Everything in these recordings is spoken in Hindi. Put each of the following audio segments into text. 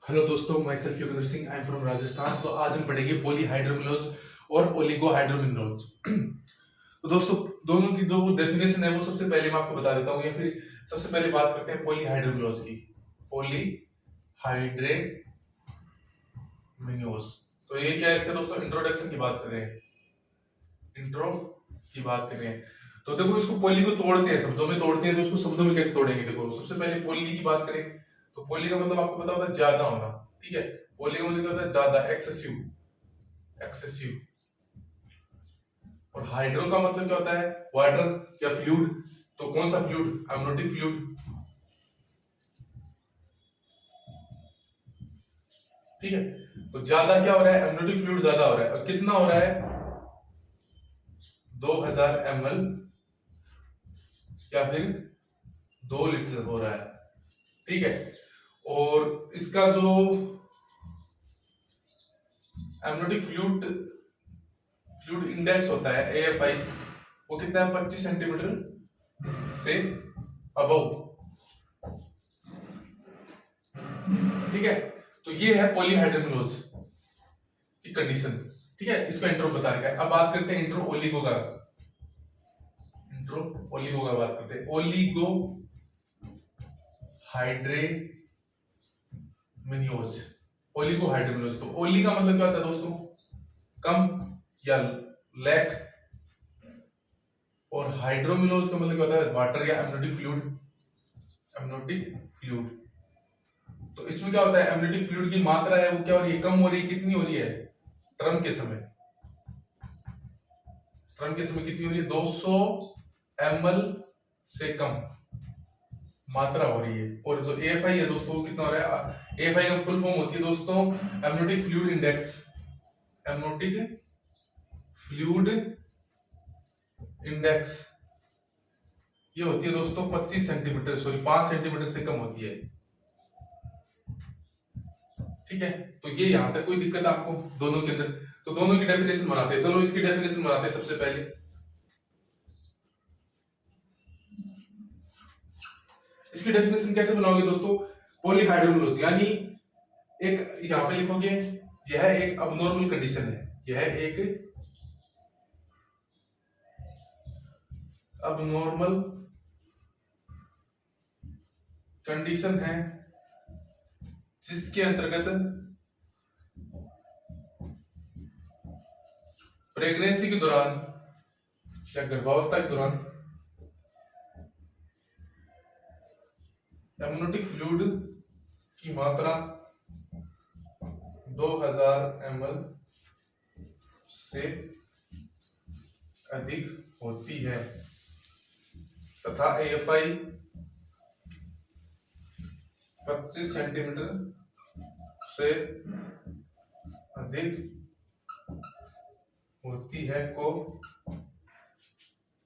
हेलो दोस्तों, my self Yogendra Singh, I am from Rajasthan. तो आज हम पढ़ेंगे पॉलीहाइड्रोमिनोज और ओलिगोहाइड्रोमिनोज। तो दोस्तों, दोनों की जो डेफिनेशन है वो सबसे पहले मैं आपको बता देता हूँ, या फिर सबसे पहले बात करते हैं पॉलीहाइड्रोमिनोज की। पॉलीहाइड्रोमिनोज, तो ये क्या है इसका दोस्तों? इंट्रोडक्शन की बात कर रहे हैं, इंट्रो की बात कर रहे हैं। तो देखो, इसको पॉली को तोड़ते हैं, शब्दों में तोड़ते हैं, तो उसको शब्दों में कैसे तोड़ेंगे? देखो, सबसे पहले पॉली की बात करें तो पॉली का मतलब आपको पता होता है ज्यादा होना। ठीक है, पॉली का मतलब क्या होता है? ज्यादा, एक्सेसिव, एक्सेसिव। और हाइड्रो का मतलब क्या होता है? वाटर या फ्लूइड। तो कौन सा फ्लूइड? Amniotic fluid. ठीक है, तो ज्यादा क्या हो रहा है? एमनियोटिक फ्लूइड ज्यादा हो रहा है। और कितना हो रहा है? 2000 ml या फिर 2 लीटर हो रहा है। ठीक है, और इसका जो एमनियोटिक फ्लूइड फ्लूइड इंडेक्स होता है, AFI, वो कितना है? 25 सेंटीमीटर से अबव। ठीक है, तो ये है पॉलीहाइड्रोमिनोज की कंडीशन। ठीक है, इसको इंट्रो बता रखा है। अब बात करते हैं इंट्रो ओलिगो का। इंट्रो ओलिगो का बात करते हैं। Oligohydramnios, oligohydramnios. तो ओली का मतलब क्या होता है दोस्तों? कम या लैक। और हाइड्रोमिनोज का मतलब क्या होता है? वाटर या एमनियोटिक फ्लूइड, एमनियोटिक फ्लूइड। तो इसमें क्या होता है? एमनियोटिक फ्लूइड की मात्रा है वो क्या हो रही है? कम हो रही है। कितनी हो रही है? टर्म के समय, टर्म के समय कितनी हो रही है? 200 ml से कम मात्रा हो रही है। और जो AFI है दोस्तों, वो कितना हो रहा है? AFI का फुल फॉर्म होती है दोस्तों amniotic fluid index. Amniotic fluid index ये होती है दोस्तों 25 सेंटीमीटर, सॉरी 5 सेंटीमीटर से कम होती है। ठीक है, तो ये यहां तक कोई दिक्कत आपको दोनों के अंदर? तो दोनों की डेफिनेशन बनाते हैं। चलो, इसकी डेफिनेशन बनाते हैं सबसे पहले। इसकी डेफिनेशन कैसे बनाओगे दोस्तों? पॉलीहाइड्रोमिनोज यानी एक, यहां पे लिखोगे यह एक अबनॉर्मल कंडीशन है, यह एक अबनॉर्मल कंडीशन है जिसके अंतर्गत प्रेगनेंसी के दौरान या गर्भावस्था के दौरान एमनियोटिक फ्लूइड की मात्रा 2000 ml से अधिक होती है तथा AFI 25 सेंटीमीटर से अधिक होती है को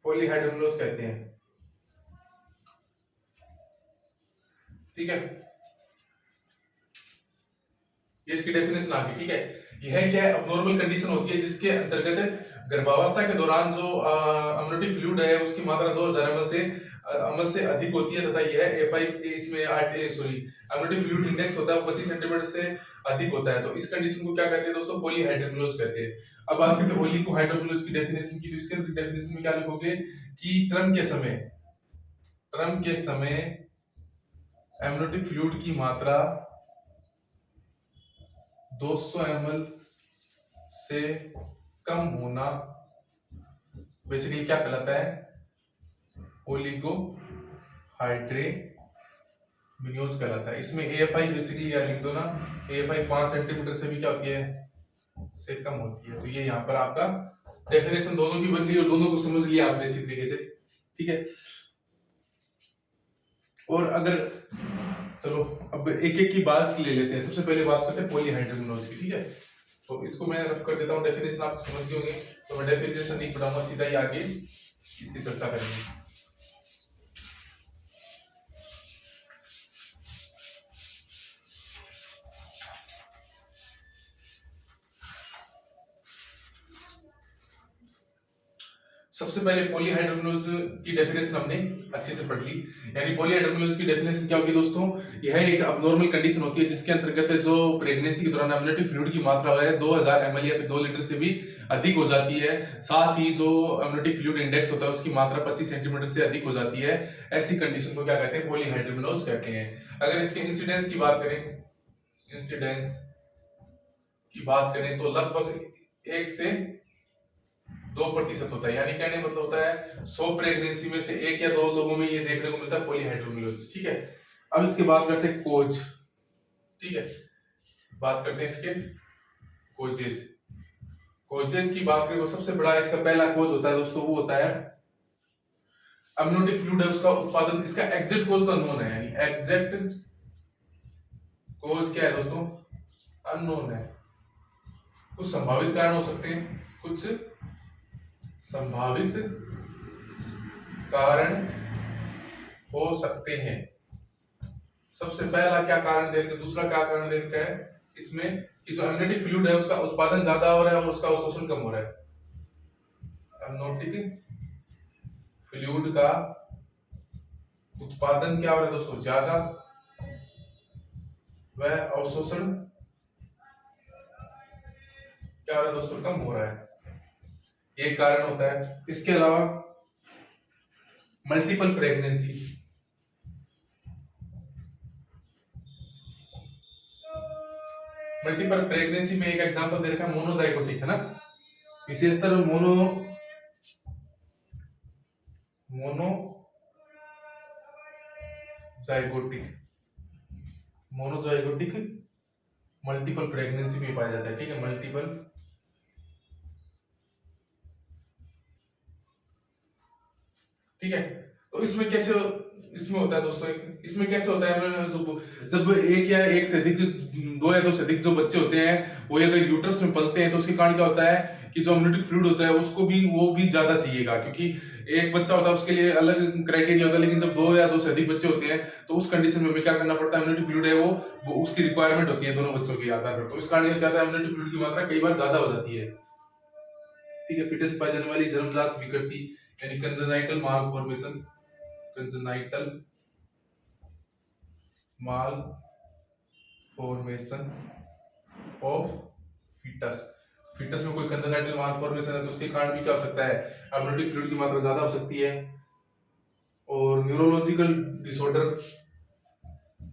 पॉलीहाइड्रोमिनोज कहते हैं। ठीक है, ये इसकी डेफिनेशन आ गई। ठीक है, यह क्या है? अबनॉर्मल कंडीशन होती है जिसके अंतर्गत गर्भावस्था के दौरान जो अमनियोटिक फ्लूइड है उसकी मात्रा 2000 ml से अधिक होती है तथा यह एफ आई इसमें सॉरी अमनियोटिक फ्लूइड इंडेक्स होता है 25 सेंटीमीटर से अधिक होता है। तो इस कंडीशन को क्या कहते हैं दोस्तों? पॉलीहाइड्रोमिनोज कहते हैं। अब बात करते हैं ओलिगोहाइड्रोमिनोज की डेफिनेशन की। तो इसके डेफिनेशन में क्या लिखोगे कि टर्म के समय एमनियोटिक फ्लूइड की मात्रा 200 ml से कम होना बेसिकली क्या कहलाता है? ओलिगो हाइड्रेमिनोज कहलाता है। इसमें AFI बेसिकली या लिख दो ना, AFI 5 सेंटीमीटर से भी क्या होती है? से कम होती है। तो ये यहाँ पर आपका डेफिनेशन दोनों की बन गई और दोनों को समझ लिया आपने अच्छी तरीके से। ठीक है, और अगर चलो अब एक एक की बात ले लेते हैं। सबसे पहले बात करते हैं पॉलीहाइड्रोमिनोज की। ठीक है, तो इसको मैं रफ कर देता हूँ। डेफिनेशन आप समझ गए होंगे, तो मैं डेफिनेशन नहीं पढ़ाऊंगा, सीधा ही आगे इसकी चर्चा करेंगे। सबसे पहले पॉलीहाइड्रोमिनोज की डेफिनेशन हमने अच्छे से पढ़ ली। यानी पॉलीहाइड्रोमिनोज की डेफिनेशन क्या होगी दोस्तों, यह एक अबनॉर्मल कंडीशन होती है जिसके अंतर्गत जो प्रेगनेंसी के दौरान एमनियोटिक फ्लूइड की मात्रा है 2000 ml या फिर 2 लीटर से भी अधिक हो जाती है। साथ ही जो एमनियोटिक फ्लूइड इंडेक्स होता है उसकी मात्रा 25 सेंटीमीटर से अधिक हो जाती है। ऐसी कंडीशन को क्या कहते हैं, पॉलीहाइड्रोमिनोज कहते हैं। अगर इसके इंसिडेंस की बात करें, इंसिडेंस की बात करें तो लगभग 1 से 2% होता है। यानी कहने मतलब होता है 100 प्रेगनेंसी में से 1 या 2 लोगों में ये देखने को मिलता है पॉलीहाइड्रोमिनोज। ठीक है, अब इसके बात करते हैं कोज। ठीक है, बात करते हैं इसके कोजेज। कोजेज की बात करें तो सबसे बड़ा इसका पहला कोज होता है दोस्तों, वो होता है अमनियोटिक फ्लूइड है उसका उत्पादन। इसका एग्जैक्ट कोज तो अननोन है, यानी एग्जैक्ट कोज क्या है दोस्तों, अननोन है। कुछ संभावित कारण हो सकते हैं, कुछ संभावित कारण हो सकते हैं। सबसे पहला क्या कारण दे रखा, दूसरा क्या कारण दे रखा है इसमें कि जो एमनियोटिक फ्लूइड है उसका उत्पादन ज्यादा हो रहा है और उसका अवशोषण कम हो रहा है। एमनियोटिक फ्लूइड का उत्पादन क्या हो रहा है दोस्तों, ज्यादा, वह अवशोषण क्या हो रहा है दोस्तों, कम हो रहा है। ये कारण होता है। इसके अलावा मल्टीपल प्रेगनेंसी, मल्टीपल प्रेगनेंसी में एक एग्जांपल दे रखा है मोनोजाइगोटिक, है ना। विशेषतर मोनोजाइगोटिक मल्टीपल प्रेगनेंसी में पाया जाता है। ठीक है, मल्टीपल, ठीक है। तो इसमें कैसे इसमें होता है दोस्तों, इसमें कैसे होता है, जब एक या एक से अधिक, 2 या 2 से अधिक जो बच्चे होते हैं वो अगर यूट्रस में पलते हैं तो उसके कारण क्या होता है कि जो अमनियोटिक फ्लूइड होता है उसको भी वो भी ज्यादा चाहिएगा, क्योंकि एक बच्चा होता है उसके लिए अलग क्राइटेरिया होता है। लेकिन जब 2 या 2 से अधिक बच्चे होते हैं तो उस कंडीशन में हमें क्या करना पड़ता है, अमनियोटिक फ्लूइड है वो उसकी रिक्वायरमेंट होती है दोनों बच्चों के आधार पर। तो इस कारण क्या होता है, अमनियोटिक फ्लूइड की मात्रा कई बार ज्यादा हो जाती है। ठीक है, फीटस पाई जाने वाली जन्मजात विकृति यानी congenital malformation, congenital malformation of foetus. Foetus में कोई कंजेनाइटल मालफॉर्मेशन है तो उसके कारण भी क्या हो सकता है, एमनियोटिक फ्लूइड की मात्रा ज्यादा हो सकती है। और न्यूरोलॉजिकल डिसऑर्डर,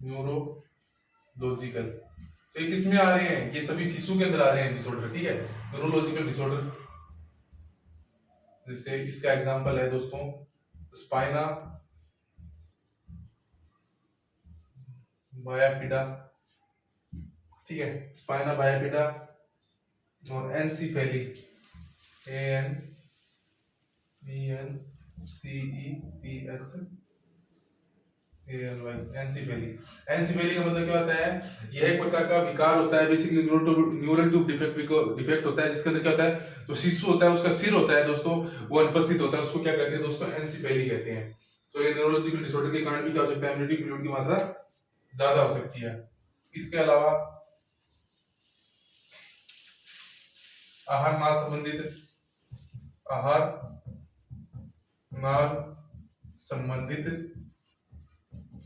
न्यूरोलॉजिकल तो ये किसमें आ रहे हैं, ये सभी शिशु के अंदर आ रहे हैं डिसऑर्डर। ठीक है, न्यूरोलॉजिकल डिसऑर्डर, जैसे इसका एग्जांपल है दोस्तों स्पाइना बायाफिडा। ठीक है, स्पाइना बायाफिडा और एनसीफेली, एनसीफेली। एनसीफेली का मतलब क्या होता है, यह एक प्रकार का विकार होता है, बेसिकली न्यूरल ट्यूब डिफेक्ट होता है, जिसके अंदर क्या होता है, जो शिशु होता है उसका सिर होता है दोस्तों वो अनुपस्थित होता है, उसको क्या कहते हैं दोस्तों, एनसीफेली कहते हैं। तो ये न्यूरोलॉजिकल डिसऑर्डर के कारण भी क्या हो सकता है, एमनियोटिक फ्लूइड की मात्रा ज्यादा हो सकती है। इसके अलावा आहार नाल संबंधित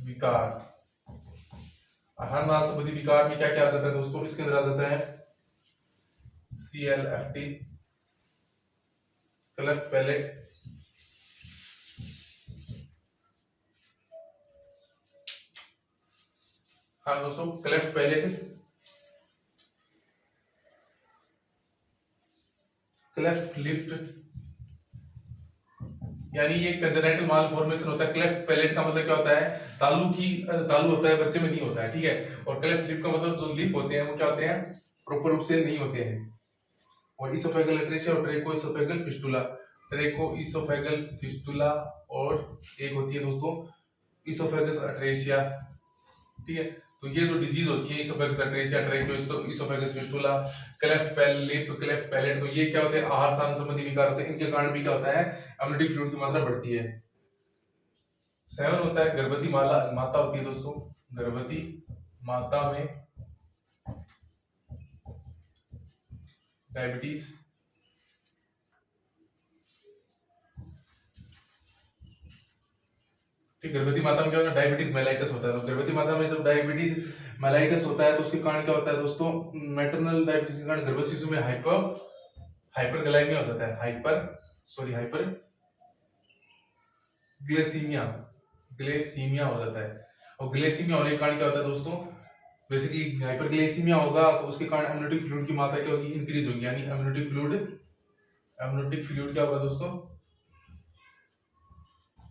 विकार। आहार नाल संबंधी विकार में क्या क्या आ जाता है दोस्तों, इसके अंदर आ जाता है CLFT, क्लेफ्ट पैलेट, हाँ दोस्तों, क्लेफ्ट पैलेट, क्लेफ्ट लिफ्ट, यानी ये कंजेनाइटल मालफॉर्मेशन होता है। क्लेफ्ट पैलेट का मतलब क्या होता है, तालू होता है, बच्चे में नहीं होता है। ठीक है, और क्लेफ्ट लिप का मतलब जो लिप होते हैं वो क्या होते हैं, प्रॉपर रूप से नहीं होते हैं। और इसोफेगल एट्रेसिया और ट्रेकोइसोफेगल फिस्टुला, ट्रेकोइसोफेगल फिस्टुला और एक होती है दोस्तों इसोफेगस एट्रेसिया। ठीक है, तो ये जो डिजीज होती है oesophagus atresia, tracheoesophageal fistula, cleft lip, cleft palate, तो ये क्या होते हैं, आहार सांस संबंधी विकार होते हैं। इनके कारण भी क्या होता है, एमनियोटिक फ्लूइड की मात्रा बढ़ती है। सेवन होता है गर्भवती माता होती है दोस्तों, गर्भवती माता में डायबिटीज, फिर गर्भवती माता में क्या होगा, डायबिटीज मेलाइटस होता है। तो गर्भवती माता में जब डायबिटीज मेलाइटस होता है तो उसके कारण क्या होता है दोस्तों, मैटरनल डायबिटीज के कारण गर्भ शिशु में हाइपरग्लाइमिया हो जाता है, हाइपर ग्लेसीमिया हो जाता है। और ग्लेसीमिया होने के कारण क्या होता है दोस्तों, बेसिकली हाइपरग्लाइसीमिया होगा तो उसके कारण एमनियोटिक फ्लूइड की मात्रा क्या होगी, इंक्रीज होगी, यानी एमनियोटिक फ्लूइड क्या होगा दोस्तों,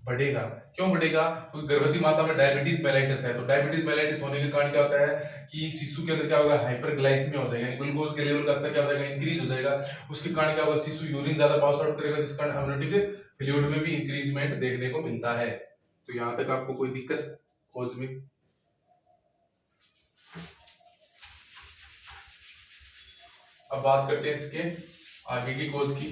बढ़ेगा। क्यों बढ़ेगा, क्योंकि गर्भवती माता में डायबिटीज मेलाइटस है। तो डायबिटीज मेलाइटस होने के कारण क्या होता है कि शिशु के अंदर क्या होगा, हाइपरग्लाइसीमिया हो जाएगा, यानी ग्लूकोज के लेवल का स्तर क्या हो जाएगा, इंक्रीज हो जाएगा। उसके कारण क्या होगा, शिशु यूरिन ज्यादा पास आउट करेगा, जिस कारण एमनियोटिक फ्लूइड में भी इंक्रीजमेंट देखने को मिलता है। तो यहाँ तक आपको कोई दिक्कत खोज में? अब बात करते हैं इसके आगे की कोज की।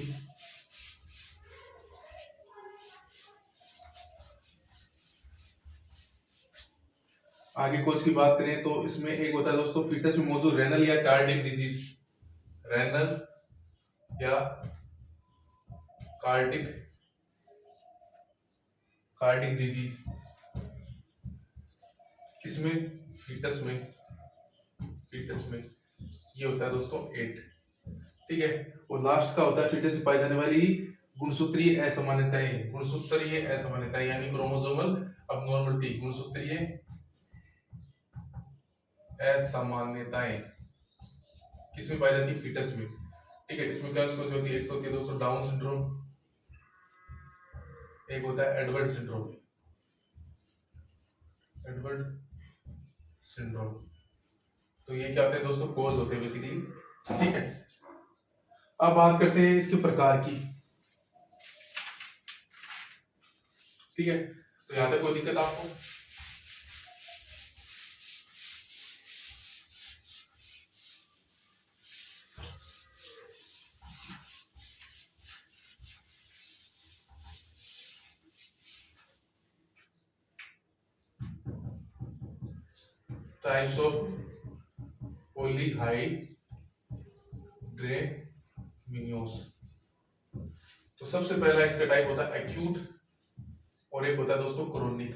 आगे कोज की बात करें तो इसमें एक होता है दोस्तों, फीटस में मौजूद रेनल या कार्डिक डिजीज, रेनल या कार्डिक डिजीज किसमें, फीटस में ये होता है दोस्तों 8, ठीक है। और लास्ट का होता है फीटस में पाई जाने वाली गुणसूत्रीय असमानताएं यानी क्रोमोसोमल अबनॉर्मलिटी, गुणसूत्रीय असमानताएं किसमें पाई जाती है, फीटस में, ठीक है। इसमें क्या होती है, एक तो होती है दोस्तों डाउन सिंड्रोम, एक होता है एडवर्ड सिंड्रोम। तो ये क्या होते हैं दोस्तों, कोज होते हैं बेसिकली, ठीक है। अब बात करते हैं इसके प्रकार की, ठीक है। तो यहां तक कोई दिक्कत आपको? Types of polyhydramnios. तो सबसे पहला इसका टाइप होता है एक्यूट और एक होता है दोस्तों क्रोनिक।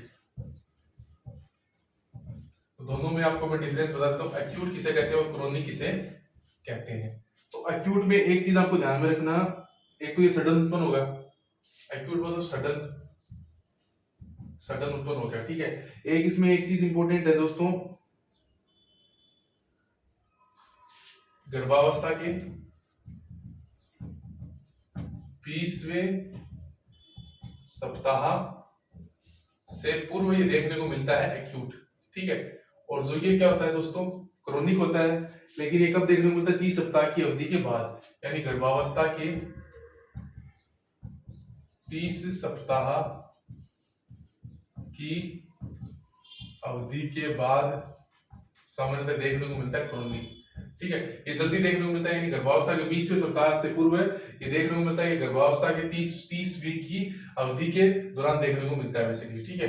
तो दोनों में आपको मैं डिफरेंस बता देता हूँ, एक्यूट किसे कहते हैं और क्रोनिक किसे कहते हैं। तो एक्यूट में एक चीज आपको ध्यान में रखना, एक तो ये सडन उत्पन्न होगा, एक्यूट मतलब सडन उत्पन्न हो गया, ठीक है। एक इसमें एक चीज इंपॉर्टेंट है दोस्तों, गर्भावस्था के 20वें सप्ताह से पूर्व ये देखने को मिलता है एक्यूट, ठीक है। और जो ये क्या होता है दोस्तों, क्रोनिक होता है, लेकिन ये कब देखने को मिलता है, 30 सप्ताह की अवधि के बाद, यानी गर्भावस्था के 30 सप्ताह की अवधि के बाद सामान्यतः देखने को मिलता है क्रोनिक, ठीक है। ये जल्दी देखने को मिलता है, यानी गर्भावस्था के 20वें सप्ताह से पूर्व ये देखने को मिलता है, ये गर्भावस्था के 30 वीक की अवधि के दौरान देखने को मिलता है बेसिकली, ठीक है।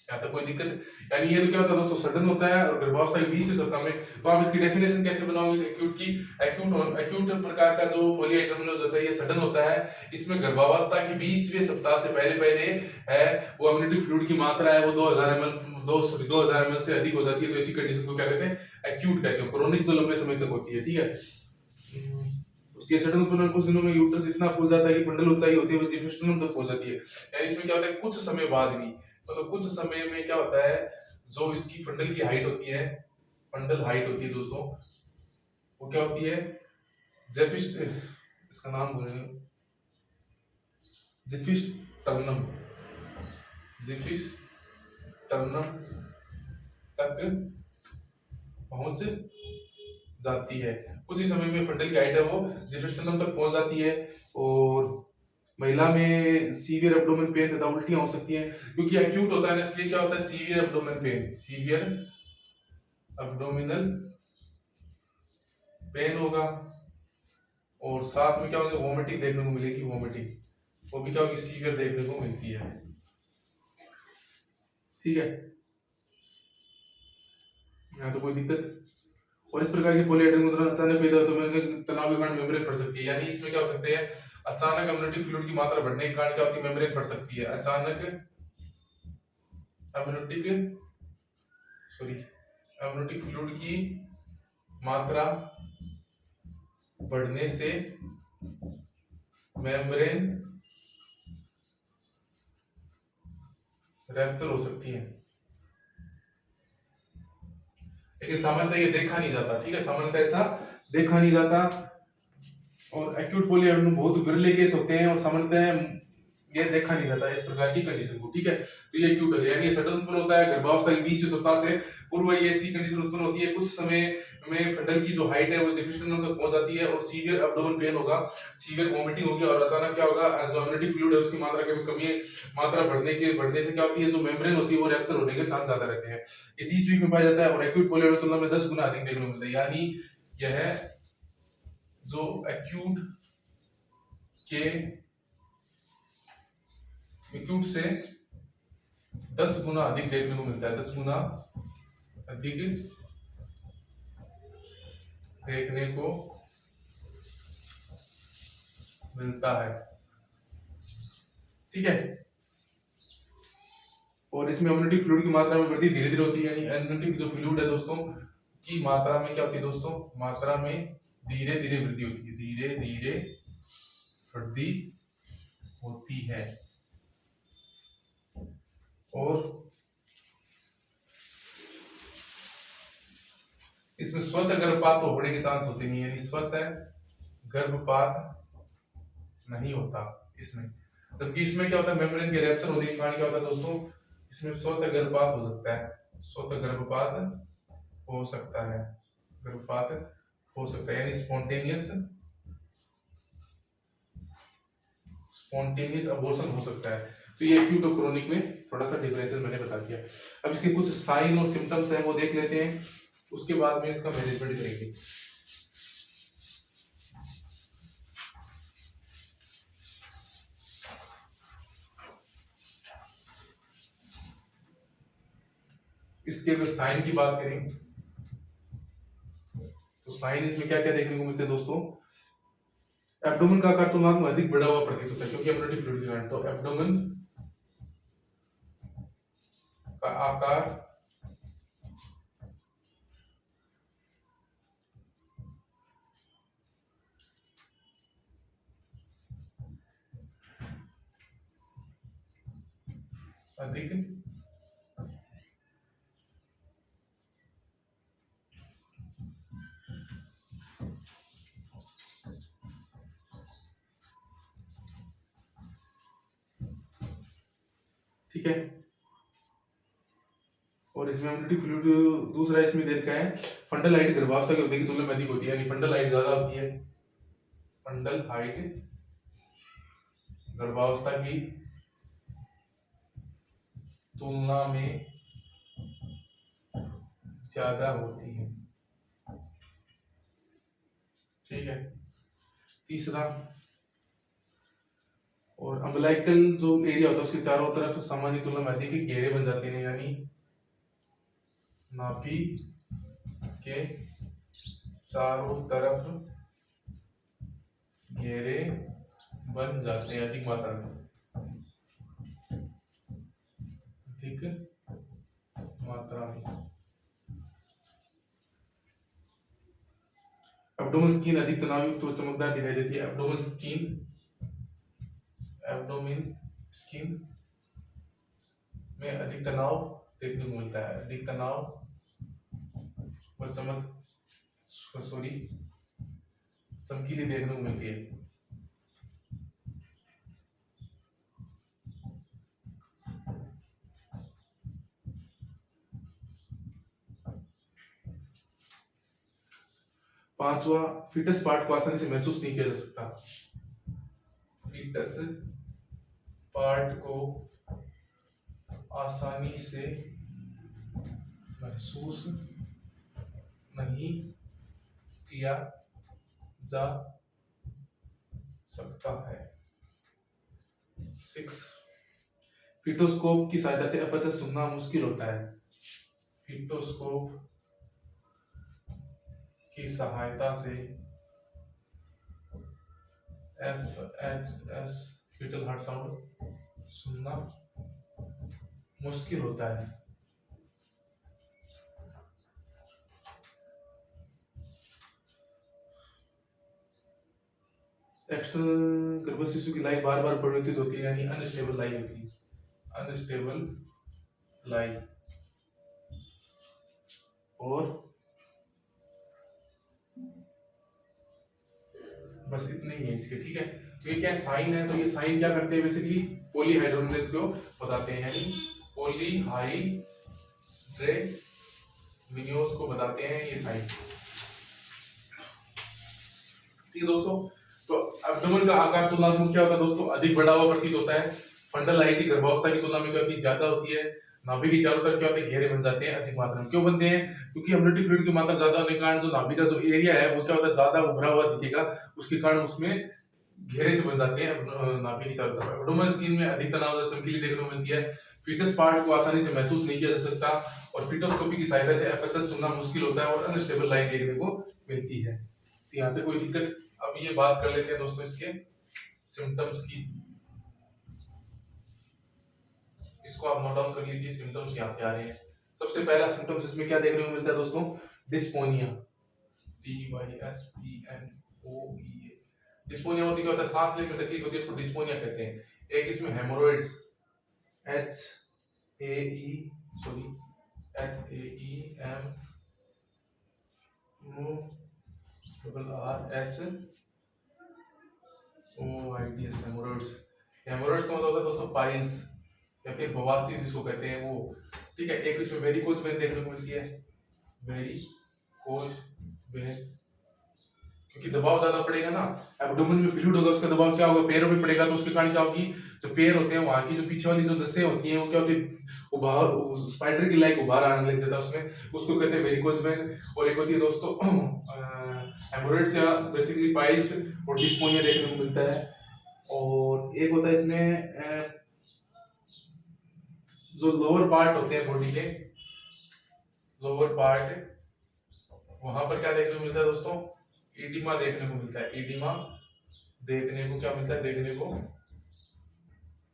यहाँ तक कोई दिक्कत, यानी ये तो क्या होता है दोस्तों, सडन होता है और गर्भावस्था के 20वें सप्ताह में। तो आप इसकी डेफिनेशन कैसे बनाओगे एक्यूट की, एक्यूट प्रकार का जो पॉलीहाइड्रोमिनोस होता है ये सडन होता है, इसमें गर्भावस्था के 20वें सप्ताह से पहले है वो एमनियोटिक फ्लूइड की मात्रा है वो 2000 ml से अधिक हो जाती है, तो ऐसी कंडीशन को क्या कहते हैं, एक्यूट कहते हैं। क्रोनिक तो लंबे समय तक होती है, ठीक है। ये सडन उत्पन्न कुछ दिनों में यूट्रस इतना फूल जाता है कि फंडल ऊंचाई होती है वो जिफेस्टनम तक पहुंच जाती है, यानी इसमें क्या होता है कुछ समय बाद भी, मतलब कुछ समय में क्या होता है, जो इसकी फंडल की हाइट होती है, फंडल हाइट होती है दोस्तों, वो क्या होती है, इसका नाम बोलेंगे जिफिस्टर्नम तक पहुंच जाती है। कुछ ही समय में फंडल की हाइट है वो जिफिस्टर्नम तक पहुंच जाती है। और महिला में सीवियर एब्डोमेन पेन तथा उल्टियां हो सकती हैं, क्योंकि एक्यूट होता है ना, इसलिए क्या होता है सीवियर एब्डोमिनल पेन होगा, और साथ में क्या होगा, वोमिटिंग देखने को मिलेगी, वोमिटिंग वो भी क्या होगी, सीवियर देखने को मिलती है, ठीक है। यहाँ तो कोई दिक्कत। और इस प्रकार की पॉलीहाइड्रोमिनोस अचानक पैदा होते हैं, तनाव के कारण मेम्ब्रेन फट सकती है, यानी इसमें क्या हो सकते हैं, अचानक एमनियोटिक फ्लूइड की मात्रा बढ़ने के कारण क्या होती है, मेम्ब्रेन फट सकती है, अचानक एमनियोटिक सॉरी एमनियोटिक फ्लूइड की मात्रा बढ़ने से मेम्ब्रेन रैप्चर हो सकती है, लेकिन सामान्यतः ये देखा नहीं जाता। ठीक है, सामान्यतः ऐसा देखा नहीं जाता और एक्यूट पोलियो बहुत विरले केस होते हैं और सामान्यतः ये देखा नहीं जाता इस प्रकार की कंडीशन को। ठीक है, तो ये एक्यूट है, यानी ये सडन उत्पन्न होता है गर्भावस्था के 20 से सप्ताह से पूर्व ये ऐसी कंडीशन उत्पन्न होती है। कुछ समय में फंडल की जो हाइट है वो जेस्टेशनल तक पहुंच जाती है और सीवियर एब्डोमेन पेन होगा, सीवियर वोमिटिंग होगी और अचानक क्या होगा, जो एमनियोटिक फ्लूइड है उसकी मात्रा में कमी मात्रा बढ़ने से क्या होती है, जो मेम्ब्रेन होती है वो रैप्चर होने के चांस ज्यादा रहते हैं। ये 30 वीक में पाया जाता है और एक्यूट पोलियो की तुलना में 10 गुना अधिक देखने को मिलता है। यानी यह जो एक्यूट के एक्यूट से 10 गुना अधिक देखने को मिलता है, 10 गुना अधिक देखने को मिलता है। ठीक है, और इसमें एमनियोटिक फ्लूइड की मात्रा में वृद्धि धीरे धीरे होती है, यानी एमनियोटिक जो फ्लूइड है दोस्तों की मात्रा में क्या होती है दोस्तों, मात्रा में धीरे धीरे वृद्धि होती है, धीरे धीरे वृद्धि होती है। और इसमें स्वतः गर्भपात होने के चांस होते नहीं, यानी स्वतः गर्भपात नहीं होता इसमें। जबकि इसमें क्या होता है, मेम्ब्रेन के रैप्चर होने के कारण क्या होता है दोस्तों, इसमें स्वतः गर्भपात हो सकता है, स्वतः गर्भपात हो सकता है, गर्भपात हो सकता है, यानी स्पॉन्टेनियस अबॉर्शन हो सकता है। तो ये एक्यूट और क्रोनिक में थोड़ा सा डिफरेंसेस मैंने बता दिया। अब इसके कुछ साइन और सिम्टम्स हैं वो देख लेते हैं, उसके बाद में इसका मैनेजमेंट करेंगे। इसके अगर साइन की बात करें तो साइन इसमें क्या क्या देखने को मिलते हैं दोस्तों, एब्डोमेन का आकार तुलनात्मक में अधिक बड़ा हुआ प्रतीत होता है क्योंकि एमनियोटिक फ्लूइड के कारण। तो एब्डोमेन का आकार अधिक ठीक है, और इसमें एमनियोटिक फ्लूइड दूसरा इसमें देर का है फंडल हाइट गर्भावस्था की अवधि की तुलना में अधिक होती है, यानी फंडल हाइट ज्यादा होती है, फंडल हाइट गर्भावस्था की तुलना में ज्यादा होती है। ठीक है, तीसरा और अम्बिलाइकल जो एरिया होता है उसके चारों तरफ सामान्य तुलना में अधिक घेरे बन जाते हैं, यानी नाभि के चारों तरफ घेरे बन जाते हैं अधिक मात्रा में, अधिक मात्रा में। एब्डोमेन स्किन अधिक तनावयुक्त और चमकदार दिखाई देती है, एब्डोमेन स्किन में अधिक तनाव देखने को मिलता है, अधिक तनाव और चमकीली देखने को मिलती है। पांचवा, फीटस पार्ट को आसानी से महसूस नहीं किया जा सकता, फीटस पार्ट को आसानी से महसूस नहीं किया जा सकता है। 6, फीटोस्कोप की सहायता से एफएचएस सुनना मुश्किल होता है, फीटोस्कोप की सहायता से एफएचएस फीटल हार्ट साउंड सुनना मुश्किल होता है। एक्सटर्नल गर्भ शिशु की लाई बार बार परिवर्तित होती है, यानी अनस्टेबल लाई होती है, अनस्टेबल लाई। और बस इतने ही है इसके, ठीक है। तो ये क्या साइन है, तो ये साइन क्या करते हैं बेसिकली, पॉलीहाइड्रोजनेस को बताते हैं, यानी पॉलीहाइड्रेमिनियोस को बताते हैं ये साइन। ठीक है दोस्तों, तो एब्डोमेन का आकार तुलनात्मक क्या होता है दोस्तों, अधिक बढ़ा हुआ प्रतीत होता है। फंडल हाइट गर्भावस्था की तुलना में क्या होती है, ज्यादा होती है। नाभि की चारों तरफ क्या होते हैं, घेरे बन जाते हैं अधिक मात्रा में। क्यों बनते हैं, क्योंकि अम्नियोटिक फ्लूइड की मात्रा ज्यादा होने के कारण जो नाभि का जो एरिया है वो क्या होता है, ज्यादा उभरा हुआ दिखेगा, उसके कारण उसमें घेरे से बन जाते हैं नाभि की चारों तरफ। एब्डोमेन स्किन में अधिक तनाव चमकीली देखने को मिलती है। फीटस पार्ट को आसानी से महसूस नहीं किया जा सकता, और फीटोस्कोपी की सहायता से एफएसएस सुनना मुश्किल होता है, और अनस्टेबल लाइन देखने को मिलती है। तो यहाँ पे कोई दिक्कत। अब ये बात कर लेते हैं दोस्तों इसके सिम्टम्स की। इसको आप नोट डाउन कर लीजिए, सिम्टम्स यहाँ पे आ रहे हैं। सबसे पहला सिम्टम्स इसमें क्या देखने को मिलता है दोस्तों, डिस्पोनिया, DYSPNOEA। डिस्पोनिया होती क्या होता है, सांस लेने में तकलीफ होती है, इसको डिस्पोनिया कहते हैं। एक इसमें हेमोरॉइड्स, HAEMROIDS हेमोरॉइड्स। हेमोरॉइड्स का मतलब होता है दोस्तों पाइल्स, या फिर बवासीर जिसको कहते हैं वो, ठीक है। एक इसमें वेरिकोज वेन देखने को मिलती है, वेरिकोज वेन, क्योंकि दबाव ज्यादा पड़ेगा ना, एब्डोमेन में फ्लूइड होगा, उसका दबाव क्या होगा, पैरों पे पड़ेगा, तो उसके कारण क्या होगी, जो पैर होते हैं वहां की जो पीछे वाली जो नसें होती हैं वो क्या होती है, उभार, स्पाइडर की लाइक उभार आने लग जाता है उसमें, उसको कहते हैं वेरिकोज वेन। और एक होती है दोस्तों हेमोरॉइड्स या बेसिकली पाइल्स और डिस्पोनिया देखने को मिलता है। और एक होता है इसमें जो लोअर पार्ट होते हैं बॉडी के, लोअर पार्ट, वहां पर क्या देखने को मिलता है दोस्तों, एडिमा देखने को मिलता है। एडिमा देखने को क्या मिलता है, देखने को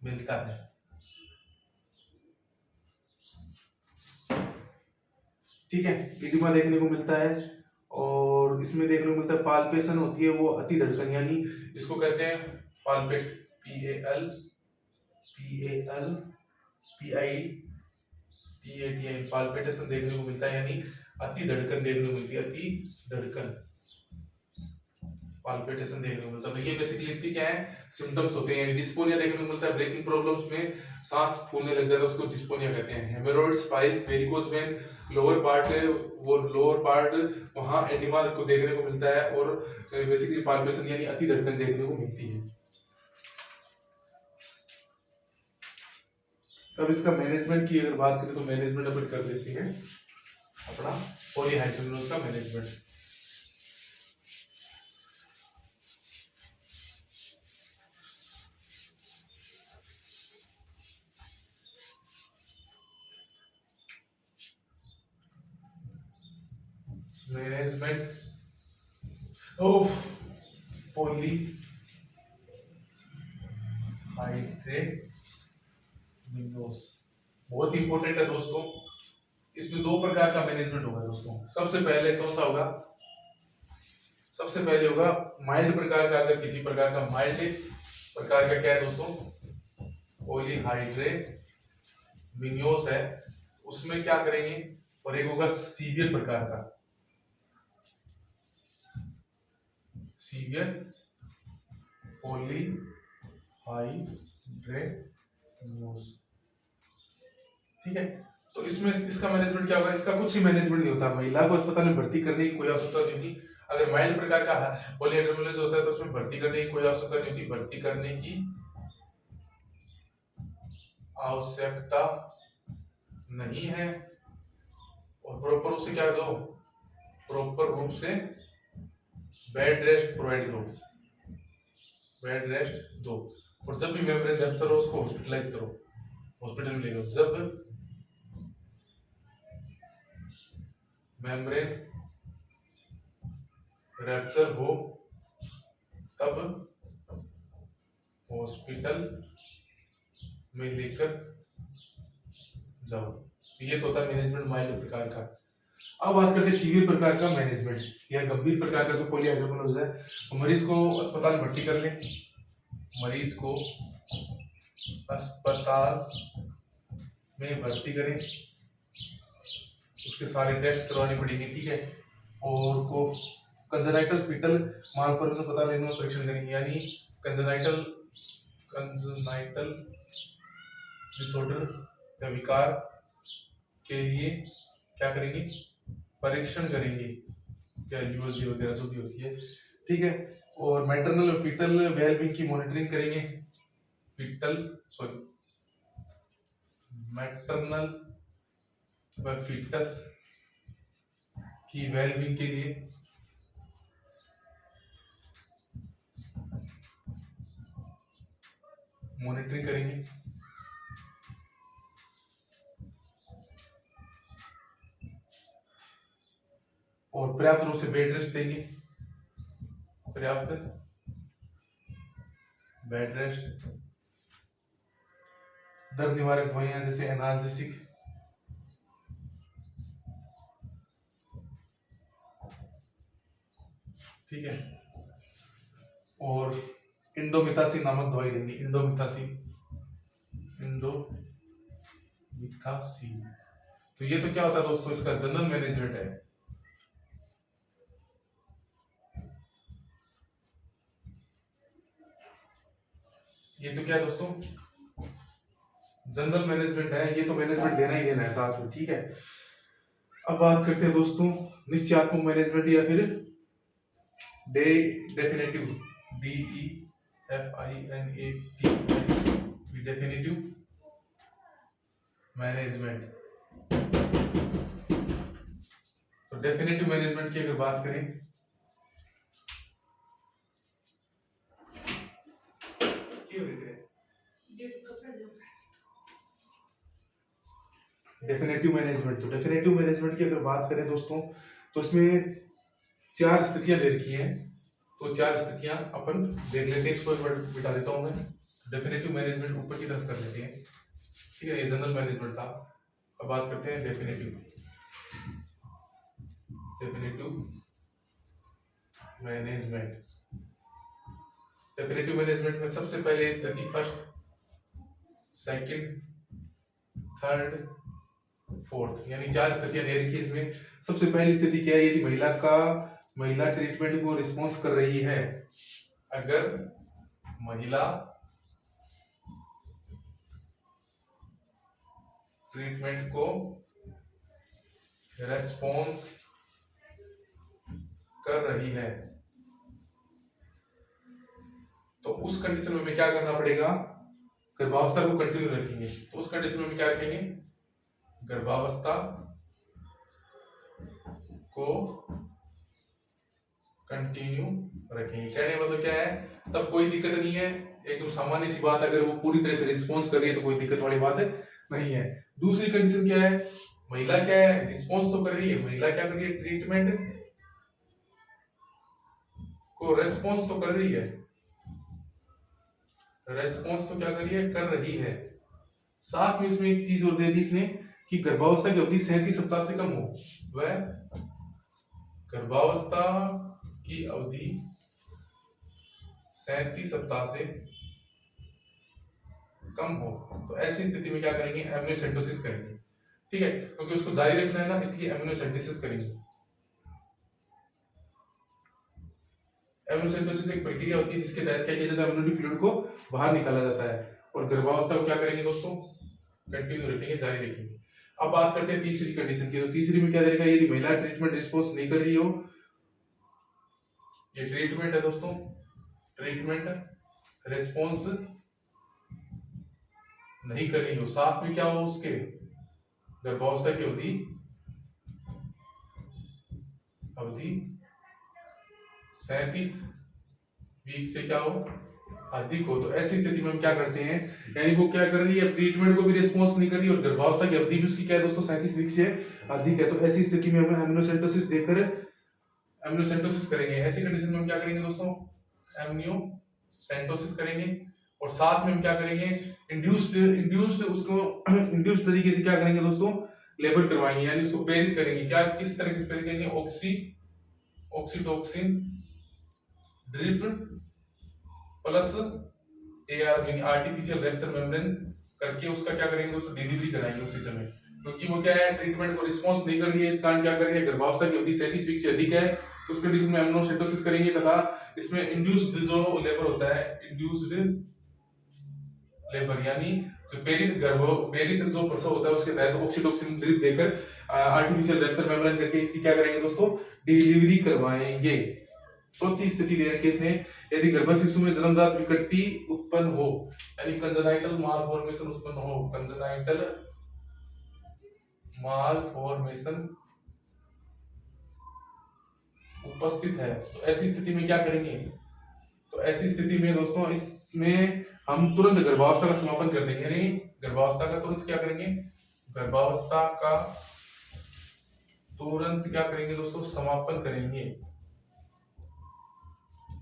मिलता है। ठीक है, एडिमा देखने को मिलता है। और इसमें देखने को मिलता है पाल्पेशन होती है, वो अति धड़कन, यानी इसको कहते हैं पाल्पेट, PALPATI, पाल्पेटेशन देखने को मिलता है, यानी अति धड़कन देखने को मिलती है, अति धड़कन, पाल्पेटेशन देखने को मिलता है। तो ये बेसिकली इसके क्या है, सिम्टम्स होते हैं। डिस्पोनिया देखने को मिलता है, ब्रीथिंग प्रॉब्लम्स में सांस फूलने लग जाता है, उसको डिस्पोनिया कहते हैं। Hemorrhoids, piles, varicose vein, lower part है वो, लोअर पार्ट वहां एडिमा को देखने को मिलता है, और बेसिकली पाल्पेशन यानी अति धड़कन देखने को मिलती है। अब इसका मैनेजमेंट की अगर बात करें तो मैनेजमेंट अपन कर लेते हैं अपना पॉलीहाइड्रोजनेस का मैनेजमेंट। मैनेजमेंट ऑफ पॉलीहाइड्रोजनेस बहुत इंपॉर्टेंट है दोस्तों। इसमें दो प्रकार का मैनेजमेंट होगा दोस्तों। सबसे पहले कौन सा होगा, सबसे पहले होगा माइल्ड प्रकार का। अगर किसी प्रकार का माइल्ड प्रकार का क्या है दोस्तों, पॉलीहाइड्रोजनेस है, उसमें क्या करेंगे। और एक होगा सीवियर प्रकार का, सीवियर पॉलीहाइड्रोजनेस, ठीक है। तो इसमें इसका मैनेजमेंट क्या होगा, इसका कुछ ही मैनेजमेंट नहीं होता। महिला को अस्पताल में भर्ती करने की कोई आवश्यकता नहीं होती। अगर माइल्ड प्रकार का पॉलीहाइड्रोजनेस होता है तो उसमें भर्ती करने की कोई आवश्यकता नहीं होती, भर्ती करने की आवश्यकता नहीं है। और प्रॉपर उसे क्या दो, प्रॉपर रूप से बेड रेस्ट प्रोवाइड करो, बेड रेस्ट दो। और जब भी मेम्ब्रेन रप्चर हो उसको हॉस्पिटलाइज करो, हॉस्पिटल में ले लो। जब मेम्ब्रेन रप्चर हो तब हॉस्पिटल में लेकर जाओ। तो ये तो होता है मैनेजमेंट माइल्ड प्रकार का। अब बात करते हैं सीवियर प्रकार का मैनेजमेंट या गंभीर प्रकार का जो पॉलीहाइड्रोमायोसिस है। तो मरीज को अस्पताल में भर्ती कर लें, मरीज को अस्पताल में भर्ती करें, उसके सारे टेस्ट करवाने पड़ेंगे, ठीक है। और को कंजेनाइटल फीटल मालफॉर्मेशन पता लेने में परीक्षण करेंगे, यानी कंजेनाइटल डिसऑर्डर या विकार के लिए क्या करेंगे, परीक्षण करेंगे, क्या यूएसजी वगैरह जो भी होती है, ठीक है। और मैटरनल और फीटल वेलबींग की मॉनिटरिंग करेंगे, मैटरनल व फीटस की वेलबींग के लिए मॉनिटरिंग करेंगे। और पर्याप्त रूप से बेड रेस्ट देंगे, पर्याप्त बेड रेस्ट, दर्द निवारक दवाइयां जैसे एनाल्जेसिक, ठीक है। और इंडोमिथासिन नामक दवाई देंगे, इंडोमिथासिन। तो ये तो क्या होता है दोस्तों, इसका जनरल मैनेजमेंट है। ये तो क्या है दोस्तों, जनरल मैनेजमेंट है, ये तो मैनेजमेंट देना ही देना है साथ में, ठीक है। अब बात करते हैं दोस्तों निश्चयात्मक मैनेजमेंट या फिर डेफिनेटिव, DEFINAT डेफिनेटिव मैनेजमेंट। तो डेफिनेटिव मैनेजमेंट की अगर बात करें, डेफिनेटिव मैनेजमेंट, तो डेफिनेटिव मैनेजमेंट की अगर बात करें दोस्तों, तो इसमें 4 स्थितियां दे रखी हैं। तो 4 स्थितियां अपन देख लेते हैं, इसको एक बार बिठा देता हूं मैं। डेफिनेटिव मैनेजमेंट ऊपर की तरफ कर लेते हैं, ठीक है, ये जनरल मैनेजमेंट था। अब बात करते हैं डेफिनेटिव मैनेजमेंट। डेफिनेटिव मैनेजमेंट में सबसे पहले स्थिति फर्स्ट, सेकंड, थर्ड, फोर्थ, यानी 4 स्थितियां दे रखी है इसमें। सबसे पहली स्थिति क्या है, यदि महिला ट्रीटमेंट को रिस्पॉन्स कर रही है, अगर महिला ट्रीटमेंट को रेस्पॉन्स कर रही है, तो उस कंडीशन में हमें क्या करना पड़ेगा, गर्भावस्था को कंटिन्यू रखेंगे। तो उस कंडीशन में हम क्या रखेंगे, गर्भावस्था को कंटिन्यू रखेंगे। कहने मतलब क्या है, तब कोई दिक्कत नहीं है, एकदम सामान्य सी बात, अगर वो पूरी तरह से रिस्पॉन्स कर रही है तो कोई दिक्कत वाली बात नहीं है। दूसरी कंडीशन क्या है, महिला क्या है, रिस्पॉन्स तो कर रही है, महिला क्या कर रही है, ट्रीटमेंट को रेस्पॉन्स तो कर रही है, रेस्पॉन्स तो क्या कर रही है, कर रही है। साथ में इसमें एक चीज और दे दी इसने कि गर्भावस्था की अवधि 37 सप्ताह से कम हो, वह गर्भावस्था की अवधि 37 सप्ताह से कम हो, तो ऐसी स्थिति में क्या करेंगे, एम्नियोसेंटोसिस करेंगे, ठीक है, क्योंकि उसको जारी रखना है ना, इसलिए एम्नियोसेंटोसिस करेंगे। एम्नियोसेंटोसिस एक प्रक्रिया होती है जिसके तहत क्या किया जाता है, एम्नियोटिक फ्लूइड को बाहर निकाला जाता है। और गर्भावस्था को क्या करेंगे दोस्तों, कंटिन्यू रखेंगे, जारी रखेंगे। अब बात करते हैं तीसरी कंडीशन की। तो तीसरी में क्या देगा, यदि महिला ट्रीटमेंट रिस्पॉन्स नहीं कर रही हो, ये ट्रीटमेंट है दोस्तों, ट्रीटमेंट रिस्पॉन्स नहीं कर रही हो, साथ में क्या हो, उसके गर्भावस्था की अवधि 37 वीक से क्या हो, अधिक हो, तो ऐसी स्थिति में हम क्या करते हैं, यानी वो क्या कर रही है, ट्रीटमेंट को भी रिस्पॉन्स नहीं कर रही और गर्भावस्था की अवधि भी उसकी क्या है दोस्तों, 37 वीक से अधिक है, तो ऐसी स्थिति में हम एम्नियोसेंटोसिस देकर एम्नियोसेंटोसिस करेंगे। ऐसी कंडीशन में हम क्या करेंगे दोस्तों, एम्नियोसेंटोसिस करेंगे। और साथ में हम क्या करेंगे, इंड्यूस्ड उसको इंड्यूस्ड तरीके से क्या करेंगे दोस्तों, लेबर करवाएंगे, यानी उसको प्रेरित करेंगे। क्या, किस तरह से प्रेरित करेंगे, ऑक्सीटोसिन ड्रिप प्लस एआर यानी आर्टिफिशियल रैप्चर मेम्ब्रेन करके उसका क्या करेंगे दोस्तों, डिलीवरी कराएंगे उसी समय। क्योंकि वो क्या है, ट्रीटमेंट को रिस्पॉन्स नहीं कर रही है, इस कारण क्या करेंगे, गर्भावस्था की अवधि 37 वीक से अधिक है, उस कंडीशन में एमनोसाइटोसिस करेंगे, तथा इसमें इंड्यूस्ड जो लेबर होता है, इंड्यूस्ड लेबर यानी जो प्रेरित जो प्रसव होता है उसके तहत ऑक्सीटोसिन ड्रिप देकर आर्टिफिशियल रैप्चर मेम्ब्रेन करके इसकी क्या करेंगे दोस्तों, डिलीवरी करवाएंगे। चौथी स्थिति दे रखी है इसने, यदि गर्भ शिशु में जन्मजात विकृति उत्पन्न हो, यानी कंजेनाइटल मालफॉर्मेशन उत्पन्न हो, कंजेनाइटल मालफॉर्मेशन उपस्थित है, तो ऐसी स्थिति में क्या करेंगे, तो ऐसी स्थिति में दोस्तों इसमें हम तुरंत गर्भावस्था का समापन कर देंगे, यानी गर्भावस्था का तुरंत क्या करेंगे, गर्भावस्था का तुरंत क्या करेंगे दोस्तों, समापन करेंगे।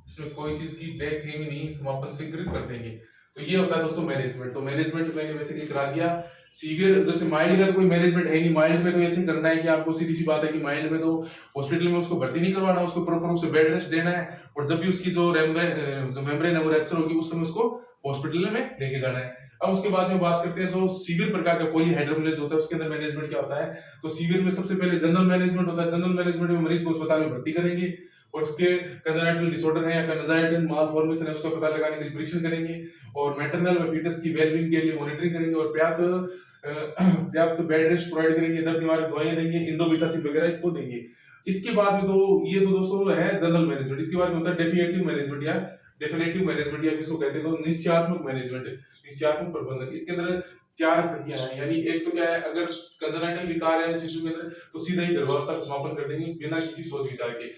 इसमें कोई चीज की देखेंगे नहीं, समापन शीघ्र कर देंगे। तो ये होता है दोस्तों मैनेजमेंट। तो मैनेजमेंट मैंने बेसिकली करा दिया। सीवियर जैसे माइल्ड का तो कोई मैनेजमेंट है नहीं, माइल्ड में तो ऐसे करना है कि आपको सीधी सी बात है कि माइल्ड में तो हॉस्पिटल में उसको भर्ती नहीं करवाना, उसको प्रॉपर रूप से बेड रेस्ट देना है, और जब भी उसकी जो मेम्ब्रेन है वो रैप्चर होगी उस समय उसको हॉस्पिटल में लेके जाना है। अब उसके बाद में बात करते हैं जो सीवियर प्रकार का पॉलीहाइड्रोमिलेज होता है उसके अंदर मैनेजमेंट क्या होता है। तो सीवियर में सबसे पहले जनरल मैनेजमेंट होता है। जनरल मैनेजमेंट में मरीज को अस्पताल में भर्ती करेंगे और उसके कंजेनाइटल डिसऑर्डर है या कंजेनाइटल मालफॉर्मेशन है उसका पता लगाने के लिए परीक्षण करेंगे, और मैटरनल व फीटस की वेलबींग के लिए मॉनिटरिंग करेंगे, और पर्याप्त बेड रेस्ट प्रोवाइड करेंगे, दर्द निवारक दवाइयां देंगे, इंडोमिथासिन वगैरह इसको देंगे। इसके बाद में तो ये तो दोस्तों है जनरल मैनेजमेंट। इसके बाद में होता है डेफिनेटिव मैनेजमेंट या डेफिनेटिव मैनेजमेंट या जिसको कहते हैं तो निश्चयात्मक मैनेजमेंट, निश्चयात्मक प्रबंधन। इसके अंदर 4 स्थितियां हैं, यानी एक तो क्या है, अगर कंजेनाइटल विकार है शिशु के अंदर तो सीधा ही गर्भावस्था का समापन कर देंगे बिना किसी सोच विचार के।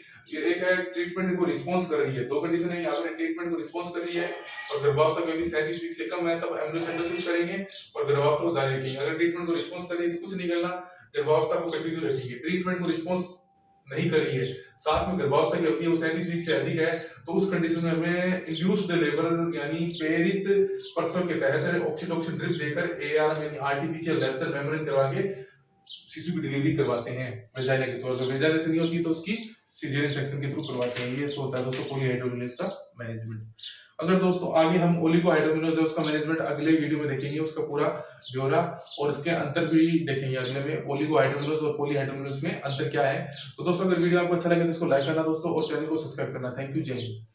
एक है ट्रीटमेंट को रिस्पॉन्स कर रही है, 2 कंडीशन है, यहाँ पर ट्रीटमेंट को रिस्पॉन्स कर रही है और गर्भावस्था की अवधि 37 वीक से कम है तब एम्ब्रियोसेंटोसिस करेंगे और गर्भावस्था को जारी रखेंगे। अगर ट्रीटमेंट को रिस्पॉन्स कर रही है तो कुछ नहीं करना, गर्भावस्था को कंटिन्यू रखेंगे। ट्रीटमेंट को रिस्पॉन्स नहीं कर रही है, साथ में गर्भावस्था की अवधि वो 37 वीक से अधिक है, तो उस कंडीशन में हमें इंड्यूस्ड लेबर यानी प्रेरित प्रसव के तहत ऑक्सीटोसिन ड्रिप देकर एआर यानी आर्टिफिशियल रैप्चर मेम्ब्रेन करवा के शिशु की डिलीवरी करवाते हैं वेजाइना के थ्रू। अगर वेजाइना से नहीं होती तो उसकी सीजेरियन सेक्शन के थ्रू करवाते हैं। ये तो होता है दोस्तों पॉलीहाइड्रोमिलेज का मैनेजमेंट। अगर दोस्तों आगे हम ओलिगोहाइड्रोमिलेज है उसका मैनेजमेंट अगले वीडियो में देखेंगे, उसका पूरा ब्यौरा और इसके अंतर भी देखेंगे अगले में, ओलिगोहाइड्रोमिलेज और पॉलीहाइड्रोमिलेज में अंतर क्या है। तो दोस्तों अगर वीडियो आपको अच्छा लगे तो इसको लाइक करना दोस्तों और चैनल को सब्सक्राइब करना। थैंक यू, जय हिंद।